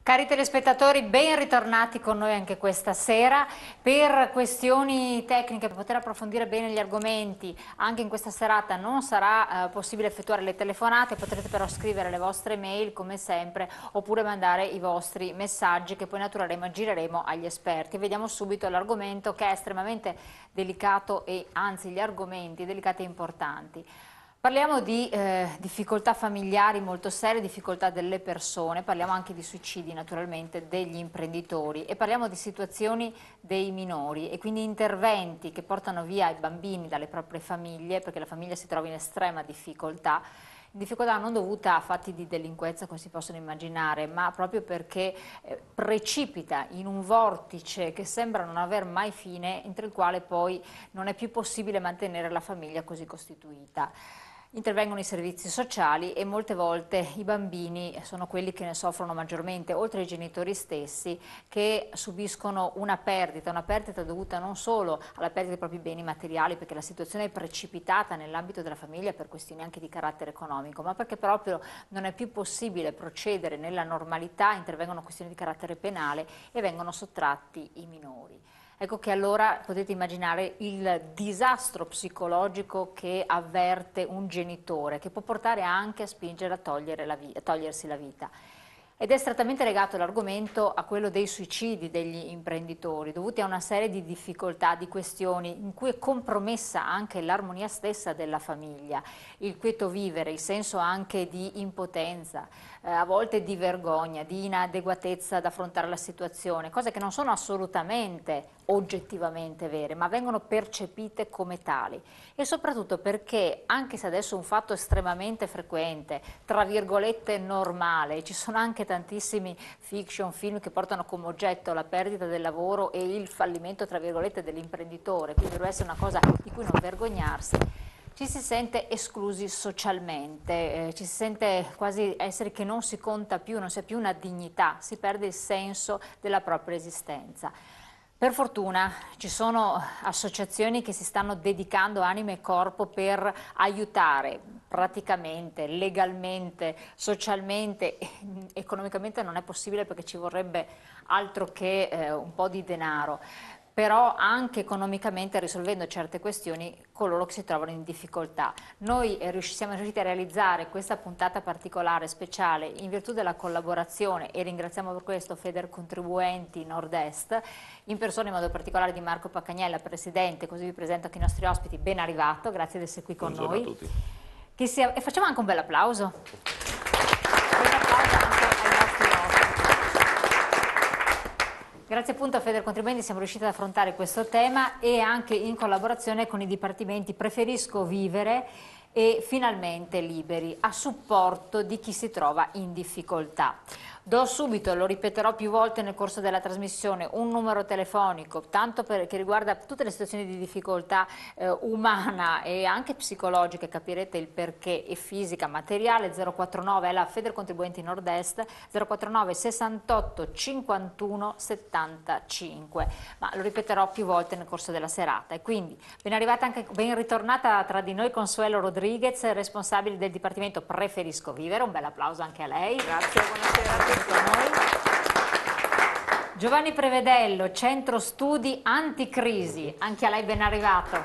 Cari telespettatori, ben ritornati con noi anche questa sera. Per questioni tecniche, per poter approfondire bene gli argomenti, anche in questa serata non sarà possibile effettuare le telefonate, potrete però scrivere le vostre mail come sempre, oppure mandare i vostri messaggi che poi gireremo agli esperti. Vediamo subito l'argomento che è estremamente delicato e anzi gli argomenti delicati e importanti. Parliamo di difficoltà familiari molto serie, difficoltà delle persone, parliamo anche di suicidi naturalmente degli imprenditori e parliamo di situazioni dei minori e quindi interventi che portano via i bambini dalle proprie famiglie perché la famiglia si trova in estrema difficoltà non dovuta a fatti di delinquenza come si possono immaginare, ma proprio perché precipita in un vortice che sembra non aver mai fine, entro il quale poi non è più possibile mantenere la famiglia così costituita. Intervengono i servizi sociali e molte volte i bambini sono quelli che ne soffrono maggiormente, oltre ai genitori stessi che subiscono una perdita dovuta non solo alla perdita dei propri beni materiali, perché la situazione è precipitata nell'ambito della famiglia per questioni anche di carattere economico, ma perché proprio non è più possibile procedere nella normalità, intervengono questioni di carattere penale e vengono sottratti i minori. Ecco che allora potete immaginare il disastro psicologico che avverte un genitore, che può portare anche a spingere a togliersi la vita. Ed è strettamente legato l'argomento a quello dei suicidi degli imprenditori, dovuti a una serie di difficoltà, di questioni in cui è compromessa anche l'armonia stessa della famiglia, il quieto vivere, il senso anche di impotenza, a volte di vergogna, di inadeguatezza ad affrontare la situazione, cose che non sono assolutamente oggettivamente vere, ma vengono percepite come tali. E soprattutto perché, anche se adesso è un fatto estremamente frequente, tra virgolette normale, ci sono anche tantissimi fiction, film che portano come oggetto la perdita del lavoro e il fallimento, tra virgolette, dell'imprenditore, quindi deve essere una cosa di cui non vergognarsi. Ci si sente esclusi socialmente, ci si sente quasi essere che non si conta più, non si ha più una dignità, si perde il senso della propria esistenza. Per fortuna ci sono associazioni che si stanno dedicando anima e corpo per aiutare praticamente, legalmente, socialmente, economicamente non è possibile perché ci vorrebbe altro che un po' di denaro, però anche economicamente risolvendo certe questioni coloro che si trovano in difficoltà. Noi siamo riusciti a realizzare questa puntata particolare, speciale, in virtù della collaborazione e ringraziamo per questo Federcontribuenti Nord-Est, in persona in modo particolare di Marco Paccagnella, Presidente, così vi presento anche i nostri ospiti, ben arrivato, grazie di essere qui con Buongiorno noi. A tutti. E facciamo anche un bel applauso. Un applauso anche ai nostri ospiti. Grazie appunto a Federcontribuenti siamo riusciti ad affrontare questo tema e anche in collaborazione con i dipartimenti Preferisco Vivere e Finalmente Liberi, a supporto di chi si trova in difficoltà. Do subito, lo ripeterò più volte nel corso della trasmissione, un numero telefonico, tanto che riguarda tutte le situazioni di difficoltà umana e anche psicologiche, capirete il perché, e fisica, materiale, 049 è la Federcontribuenti Nord-Est, 049 68 51 75, ma lo ripeterò più volte nel corso della serata. E quindi ben ritornata tra di noi Consuelo Rodriguez, responsabile del Dipartimento Preferisco Vivere, un bel applauso anche a lei. Grazie, buonasera a tutti. Giovanni Prevedello, Centro Studi Anticrisi, anche a lei ben arrivato.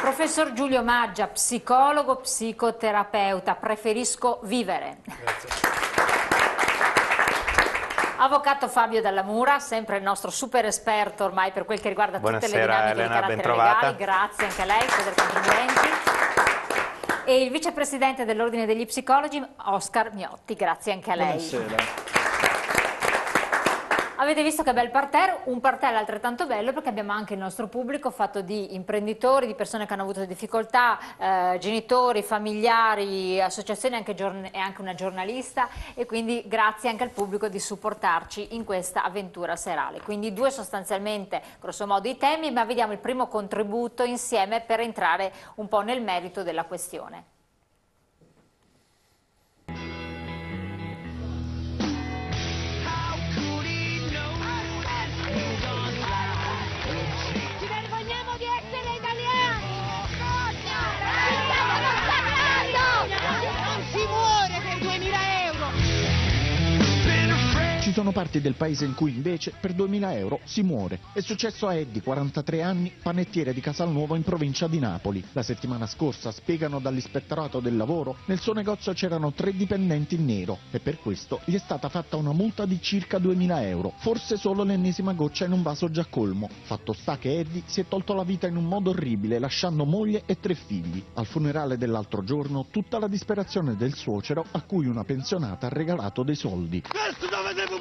Professor Giulio Maggia, psicologo, psicoterapeuta, Preferisco Vivere. Grazie. Avvocato Fabio Dalla Mura, sempre il nostro super esperto ormai per quel che riguarda tutte le dinamiche Elena, di carattere legali, grazie anche a lei, Federcontribuenti. E il vicepresidente dell'Ordine degli Psicologi, Oscar Miotti, grazie anche a lei. Buonasera. Avete visto che bel parterre, un parterre altrettanto bello perché abbiamo anche il nostro pubblico fatto di imprenditori, di persone che hanno avuto difficoltà, genitori, familiari, associazioni e anche una giornalista, e quindi grazie anche al pubblico di supportarci in questa avventura serale. Quindi due sostanzialmente grosso modo i temi, ma vediamo il primo contributo insieme per entrare un po' nel merito della questione. Non si muore per 2000 euro! Ci sono parti del paese in cui invece per 2000 euro si muore. È successo a Eddie, 43 anni, panettiere di Casalnuovo in provincia di Napoli. La settimana scorsa, spiegano dall'ispettorato del lavoro, nel suo negozio c'erano 3 dipendenti in nero e per questo gli è stata fatta una multa di circa 2000 euro, forse solo l'ennesima goccia in un vaso già colmo. Fatto sta che Eddie si è tolto la vita in un modo orribile, lasciando moglie e 3 figli. Al funerale dell'altro giorno, tutta la disperazione del suocero a cui una pensionata ha regalato dei soldi. Questo dovete pubblicare!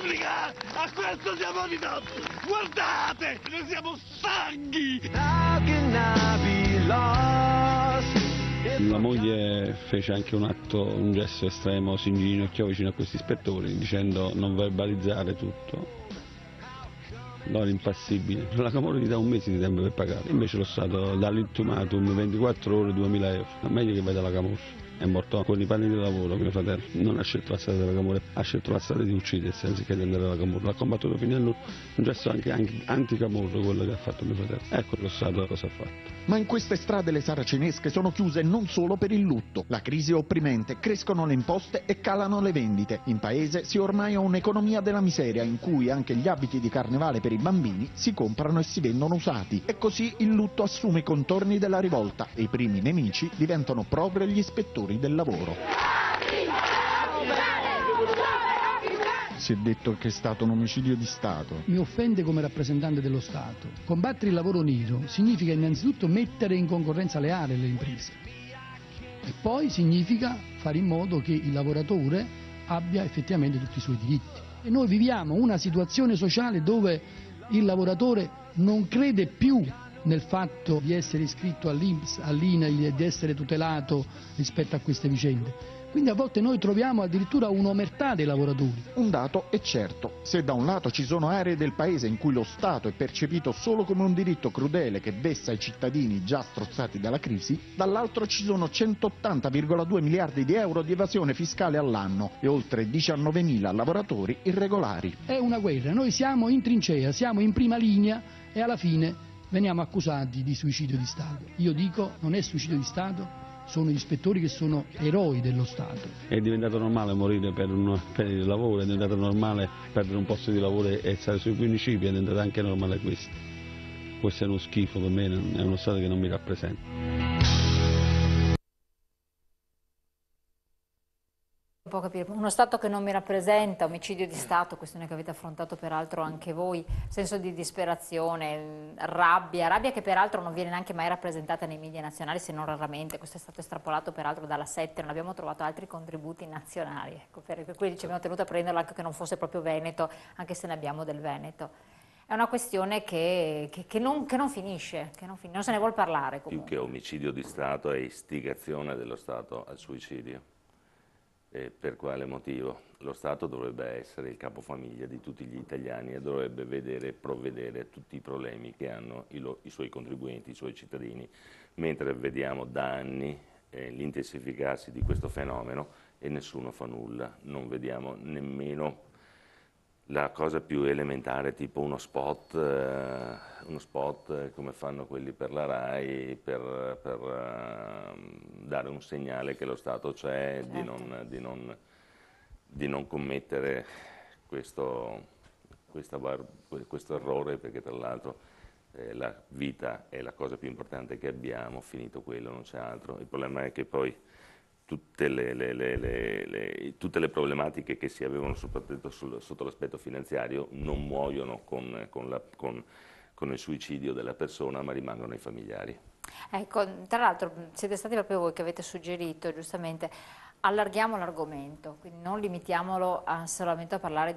A questo siamo ridotti! Guardate! Noi siamo stanghi! La moglie fece anche un gesto estremo, si inginocchiò vicino a questi ispettori dicendo non verbalizzare tutto. No, impassibile. La Camorra gli dà un mese di tempo per pagare, invece lo Stato dà l'ultimatum 24 ore, 2000 euro. È meglio che vada la Camorra. È morto con i panni di lavoro, mio fratello. Non ha scelto la strada della Camorra, ha scelto la strada di uccidersi anziché di andare alla Camorra. L'ha combattuto fino all'ultimo. Un gesto anche anti-Camorra quello che ha fatto mio fratello. Ecco lo Stato cosa ha fatto. Ma in queste strade le saracinesche sono chiuse non solo per il lutto. La crisi è opprimente, crescono le imposte e calano le vendite. In paese si è ormai a un'economia della miseria in cui anche gli abiti di carnevale per i bambini si comprano e si vendono usati. E così il lutto assume i contorni della rivolta e i primi nemici diventano proprio gli ispettori del lavoro. Si è detto che è stato un omicidio di Stato. Mi offende come rappresentante dello Stato. Combattere il lavoro nero significa innanzitutto mettere in concorrenza leale le imprese e poi significa fare in modo che il lavoratore abbia effettivamente tutti i suoi diritti. E noi viviamo una situazione sociale dove il lavoratore non crede più nel fatto di essere iscritto all'INPS, all'INAIL e di essere tutelato rispetto a queste vicende. Quindi a volte noi troviamo addirittura un'omertà dei lavoratori. Un dato è certo: se da un lato ci sono aree del paese in cui lo Stato è percepito solo come un diritto crudele che vessa i cittadini già strozzati dalla crisi, dall'altro ci sono 180,2 miliardi di euro di evasione fiscale all'anno e oltre 19.000 lavoratori irregolari. È una guerra, noi siamo in trincea, siamo in prima linea e alla fine veniamo accusati di suicidio di Stato. Io dico, non è suicidio di Stato, sono gli ispettori che sono eroi dello Stato. È diventato normale morire per il lavoro, è diventato normale perdere un posto di lavoro e stare sui municipi, è diventato anche normale questo. Questo è uno schifo per me, è uno Stato che non mi rappresenta. Un po' capire, uno Stato che non mi rappresenta, omicidio di Stato, questione che avete affrontato peraltro anche voi, senso di disperazione, rabbia che peraltro non viene neanche mai rappresentata nei media nazionali se non raramente, questo è stato estrapolato peraltro dalla 7, non abbiamo trovato altri contributi nazionali, ecco, per cui ci abbiamo tenuto a prenderlo anche che non fosse proprio Veneto, anche se ne abbiamo del Veneto. È una questione che non finisce, non se ne vuol parlare comunque. Più che omicidio di Stato è istigazione dello Stato al suicidio. E per quale motivo? Lo Stato dovrebbe essere il capofamiglia di tutti gli italiani e dovrebbe vedere e provvedere a tutti i problemi che hanno i suoi contribuenti, i suoi cittadini, mentre vediamo da anni l'intensificarsi di questo fenomeno e nessuno fa nulla, non vediamo nemmeno la cosa più elementare, tipo uno spot come fanno quelli per la RAI, per dare un segnale che lo Stato c'è, certo, di non commettere questo errore, perché tra l'altro la vita è la cosa più importante che abbiamo, finito quello non c'è altro. Il problema è che poi tutte le problematiche che si avevano soprattutto sotto l'aspetto finanziario non muoiono con il suicidio della persona, ma rimangono ai familiari. Ecco, tra l'altro siete stati proprio voi che avete suggerito, giustamente, allarghiamo l'argomento, quindi non limitiamolo solamente a parlare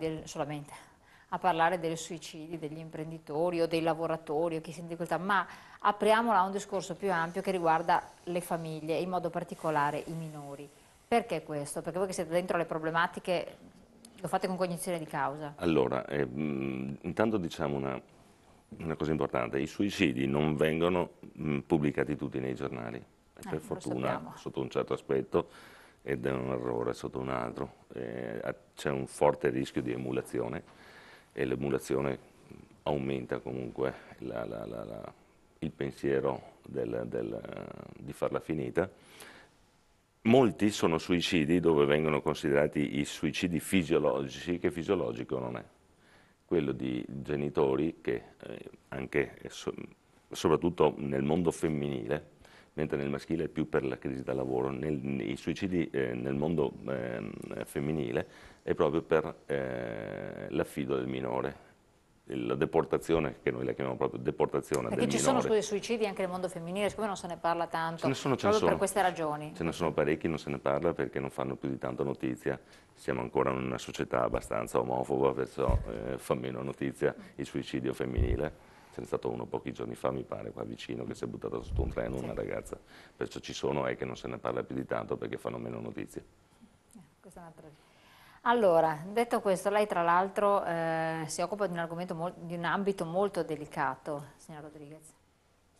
dei suicidi degli imprenditori o dei lavoratori o chi si in difficoltà, ma apriamola a un discorso più ampio che riguarda le famiglie, in modo particolare i minori. Perché questo? Perché voi che siete dentro le problematiche lo fate con cognizione di causa. Allora, intanto diciamo una cosa importante: i suicidi non vengono pubblicati tutti nei giornali, per fortuna sotto un certo aspetto, ed è un errore sotto un altro. C'è un forte rischio di emulazione e l'emulazione aumenta comunque il pensiero di farla finita. molti sono suicidi dove vengono considerati i suicidi fisiologici, che fisiologico non è. Quello di genitori che soprattutto nel mondo femminile, mentre nel maschile è più per la crisi da lavoro, i suicidi nel mondo femminile è proprio per l'affido del minore, la deportazione, che noi la chiamiamo proprio deportazione del minore. Perché ci sono suicidi anche nel mondo femminile, siccome non se ne parla tanto, proprio per queste ragioni. Ce ne sono parecchi, non se ne parla perché non fanno più di tanto notizia. Siamo ancora in una società abbastanza omofoba, perciò fa meno notizia il suicidio femminile. Ce n'è stato uno pochi giorni fa, mi pare, qua vicino, che si è buttata sotto un treno, una ragazza. Perciò ci sono, è che non se ne parla più di tanto perché fanno meno notizie. Questa è un'altra. Allora, detto questo, lei tra l'altro si occupa di un argomento, di un ambito molto delicato, signora Rodriguez.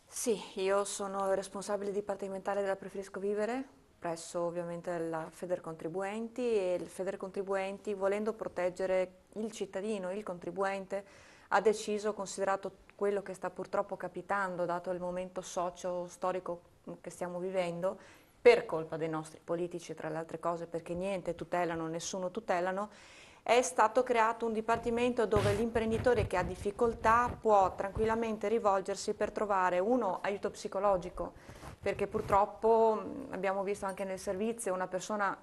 Sì, io sono responsabile dipartimentale della Preferisco Vivere, presso ovviamente la Federcontribuenti, e il Federcontribuenti, volendo proteggere il cittadino, il contribuente, ha deciso, considerato quello che sta purtroppo capitando, dato il momento socio-storico che stiamo vivendo, per colpa dei nostri politici, tra le altre cose, perché niente tutelano, nessuno tutelano, è stato creato un dipartimento dove l'imprenditore che ha difficoltà può tranquillamente rivolgersi per trovare aiuto psicologico, perché purtroppo abbiamo visto anche nel servizio una persona,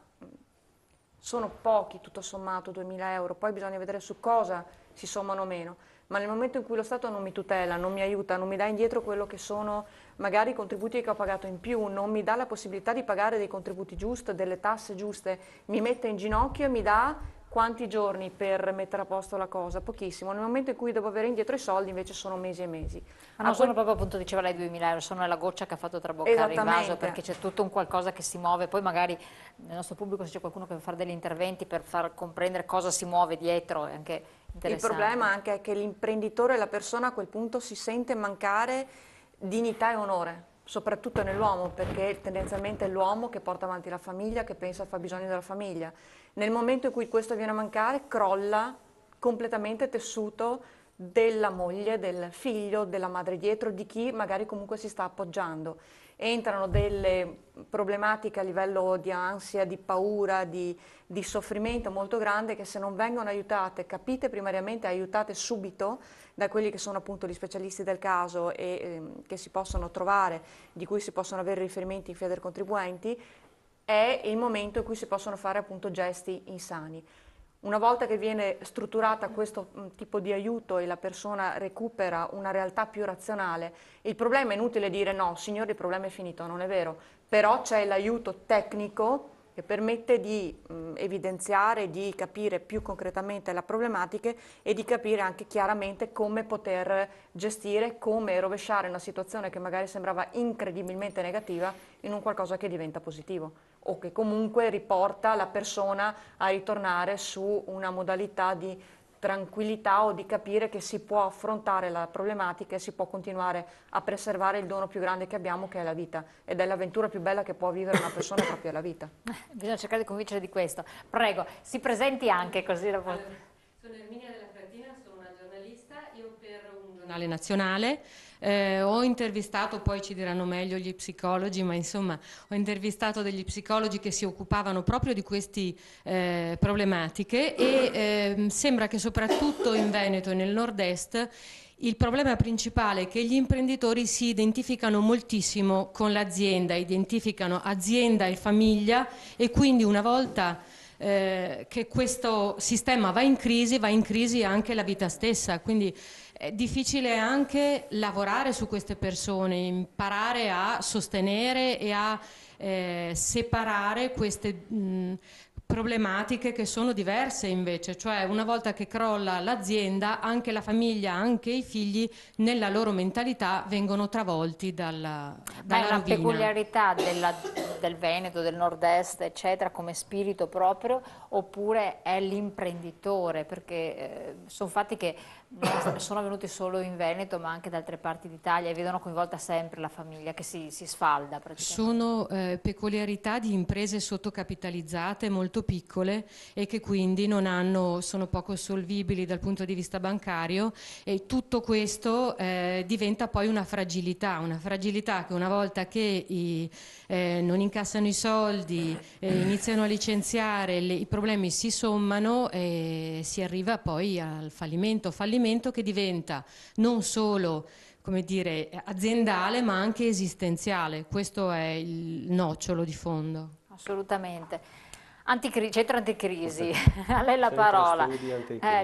sono pochi tutto sommato 2.000 euro, poi bisogna vedere su cosa si sommano meno, ma nel momento in cui lo Stato non mi tutela, non mi aiuta, non mi dà indietro quello che sono magari i contributi che ho pagato in più, non mi dà la possibilità di pagare dei contributi giusti, delle tasse giuste, mi mette in ginocchio e mi dà quanti giorni per mettere a posto la cosa? Pochissimo. Nel momento in cui devo avere indietro i soldi invece sono mesi e mesi. Ma non sono proprio, appunto, diceva lei, 2.000 euro, sono la goccia che ha fatto traboccare il vaso, perché c'è tutto un qualcosa che si muove, poi magari nel nostro pubblico se c'è qualcuno che vuole fare degli interventi per far comprendere cosa si muove dietro, è anche interessante. Il problema anche è che l'imprenditore, la persona a quel punto si sente mancare dignità e onore, soprattutto nell'uomo, perché tendenzialmente è l'uomo che porta avanti la famiglia, che pensa al fabbisogno della famiglia. Nel momento in cui questo viene a mancare, crolla completamente il tessuto della moglie, del figlio, della madre dietro, di chi magari comunque si sta appoggiando. Entrano delle problematiche a livello di ansia, di paura, di soffrimento molto grande, che se non vengono aiutate, capite primariamente, aiutate subito da quelli che sono appunto gli specialisti del caso e che si possono trovare, di cui si possono avere riferimenti in Federcontribuenti, è il momento in cui si possono fare appunto gesti insani. Una volta che viene strutturata questo tipo di aiuto e la persona recupera una realtà più razionale, il problema è inutile dire no, signore, il problema è finito, non è vero, però c'è l'aiuto tecnico che permette di evidenziare, di capire più concretamente le problematiche e di capire anche chiaramente come poter gestire, come rovesciare una situazione che magari sembrava incredibilmente negativa in un qualcosa che diventa positivo o che comunque riporta la persona a ritornare su una modalità di tranquillità o di capire che si può affrontare la problematica e si può continuare a preservare il dono più grande che abbiamo, che è la vita, ed è l'avventura più bella che può vivere una persona proprio la vita. Bisogna cercare di convincere di questo. Prego, si presenti anche così. Allora, sono Erminia della Fratina, sono una giornalista, io per un giornale nazionale ho intervistato, poi ci diranno meglio gli psicologi, ma insomma ho intervistato degli psicologi che si occupavano proprio di queste problematiche e sembra che soprattutto in Veneto e nel nord-est il problema principale è che gli imprenditori si identificano moltissimo con l'azienda, identificano azienda e famiglia, e quindi una volta che questo sistema va in crisi anche la vita stessa, quindi è difficile anche lavorare su queste persone, imparare a sostenere e a separare queste problematiche che sono diverse invece, cioè una volta che crolla l'azienda anche la famiglia, anche i figli nella loro mentalità vengono travolti dalla Ma è una rovina. peculiarità del Veneto, del nord-est eccetera come spirito proprio, oppure è l'imprenditore? Perché sono fatti che non sono avvenuti solo in Veneto ma anche da altre parti d'Italia e vedono coinvolta sempre la famiglia che si sfalda praticamente. Sono peculiarità di imprese sottocapitalizzate molto molto piccole e che quindi sono poco solvibili dal punto di vista bancario, e tutto questo diventa poi una fragilità che una volta che non incassano i soldi, iniziano a licenziare, i problemi si sommano e si arriva poi al fallimento che diventa non solo, come dire, aziendale, ma anche esistenziale. Questo è il nocciolo di fondo. Assolutamente. Centro anticrisi, a lei la parola.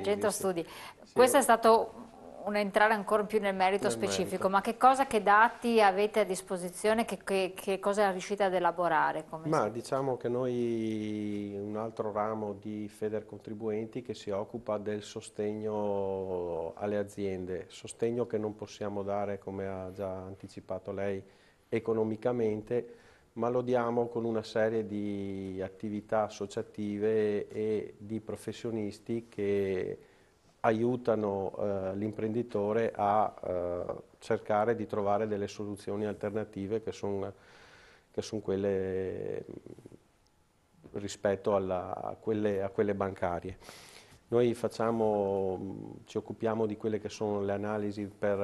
Centro studi. Sì. Questo è stato un entrare ancora più nel merito specifico, ma che dati avete a disposizione, che cosa riuscite ad elaborare? Diciamo che noi, un altro ramo di Federcontribuenti che si occupa del sostegno alle aziende, sostegno che non possiamo dare, come ha già anticipato lei, economicamente, ma lo diamo con una serie di attività associative e di professionisti che aiutano l'imprenditore a cercare di trovare delle soluzioni alternative che sono quelle rispetto a quelle bancarie. Noi ci occupiamo di quelle che sono le analisi per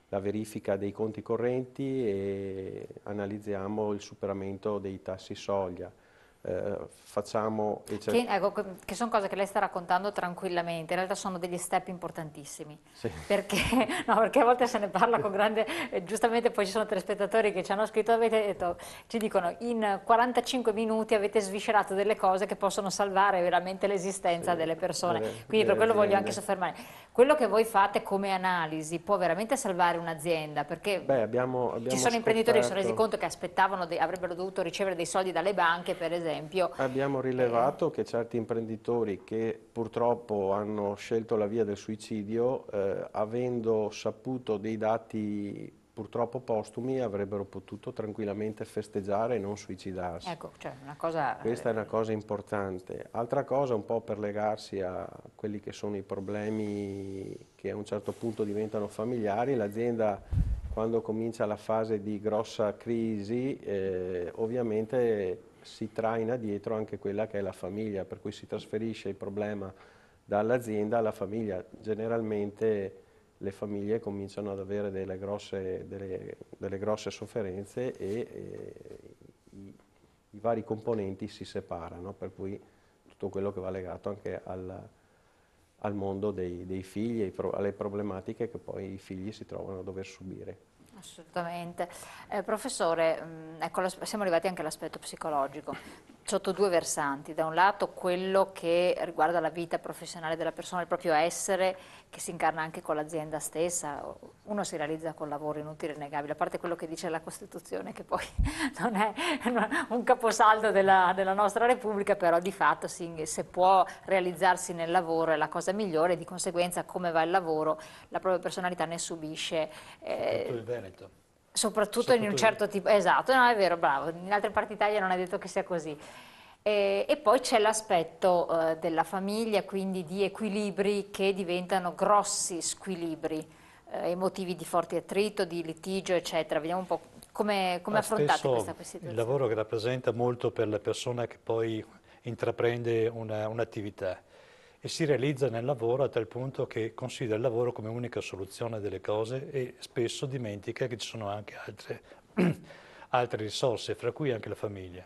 la verifica dei conti correnti e analizziamo il superamento dei tassi soglia. Che sono cose che lei sta raccontando tranquillamente, in realtà sono degli step importantissimi, sì. perché a volte se ne parla con grande, giustamente poi ci sono telespettatori che ci hanno scritto, ci dicono in 45 minuti avete sviscerato delle cose che possono salvare veramente l'esistenza delle persone, quindi per quello voglio anche soffermare. Quello che voi fate come analisi può veramente salvare un'azienda, perché ci sono imprenditori che si sono resi conto che avrebbero dovuto ricevere dei soldi dalle banche, per esempio. Abbiamo rilevato che certi imprenditori che purtroppo hanno scelto la via del suicidio, avendo saputo dei dati purtroppo postumi, avrebbero potuto tranquillamente festeggiare e non suicidarsi. Ecco, questa è una cosa importante. Altra cosa, un po' per legarsi a quelli che sono i problemi che a un certo punto diventano familiari, l'azienda quando comincia la fase di grossa crisi ovviamente si traina dietro anche quella che è la famiglia, per cui si trasferisce il problema dall'azienda alla famiglia. Generalmente le famiglie cominciano ad avere delle grosse sofferenze e i vari componenti si separano, per cui tutto quello che va legato anche al mondo dei figli e alle problematiche che poi i figli si trovano a dover subire. Assolutamente. Professore, ecco, siamo arrivati anche all'aspetto psicologico, sotto due versanti. Da un lato quello che riguarda la vita professionale della persona, il proprio essere, che si incarna anche con l'azienda stessa. Uno si realizza col lavoro, inutile e innegabile, a parte quello che dice la Costituzione, che poi non è un caposaldo della nostra Repubblica, però di fatto se può realizzarsi nel lavoro è la cosa migliore, e di conseguenza come va il lavoro la propria personalità ne subisce. Il Veneto. Soprattutto in un certo tipo, esatto, no, è vero, bravo, in altre parti d'Italia non è detto che sia così. E poi c'è l'aspetto della famiglia, quindi di equilibri che diventano grossi squilibri emotivi di forte attrito, di litigio, eccetera. Vediamo un po' come affrontate questa situazione. Il lavoro che rappresenta molto per la persona che poi intraprende un'attività e si realizza nel lavoro a tal punto che considera il lavoro come unica soluzione delle cose e spesso dimentica che ci sono anche altre risorse, fra cui anche la famiglia.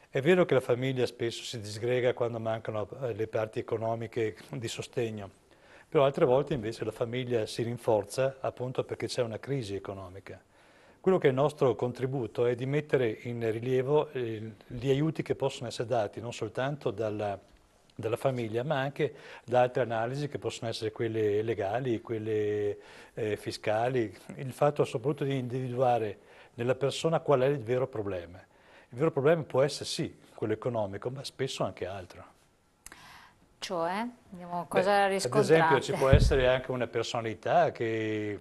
È vero che la famiglia spesso si disgrega quando mancano le parti economiche di sostegno, però altre volte invece la famiglia si rinforza appunto perché c'è una crisi economica. Quello che è il nostro contributo è di mettere in rilievo gli aiuti che possono essere dati non soltanto dalla famiglia, ma anche da altre analisi che possono essere quelle legali, quelle fiscali, il fatto soprattutto di individuare nella persona qual è il vero problema. Il vero problema può essere sì quello economico, ma spesso anche altro. Cioè, vediamo cosa riscontrate. Ad esempio ci può essere anche una personalità che è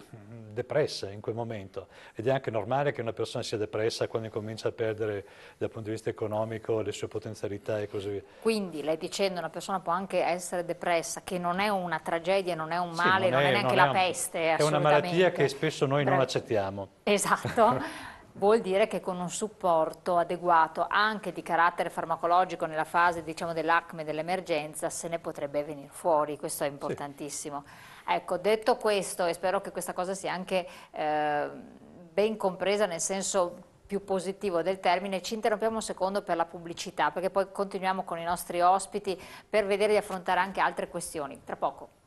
depressa in quel momento ed è anche normale che una persona sia depressa quando comincia a perdere dal punto di vista economico le sue potenzialità e così via. Quindi lei dicendo una persona può anche essere depressa, che non è una tragedia, non è un male, non è neanche la peste, è una malattia che spesso noi non accettiamo. Esatto. vuol dire che con un supporto adeguato anche di carattere farmacologico nella fase, diciamo, dell'acme, dell'emergenza, se ne potrebbe venire fuori. Questo è importantissimo. Sì. Ecco, detto questo, e spero che questa cosa sia anche ben compresa nel senso più positivo del termine, ci interrompiamo un secondo per la pubblicità, perché poi continuiamo con i nostri ospiti per vedere di affrontare anche altre questioni. Tra poco.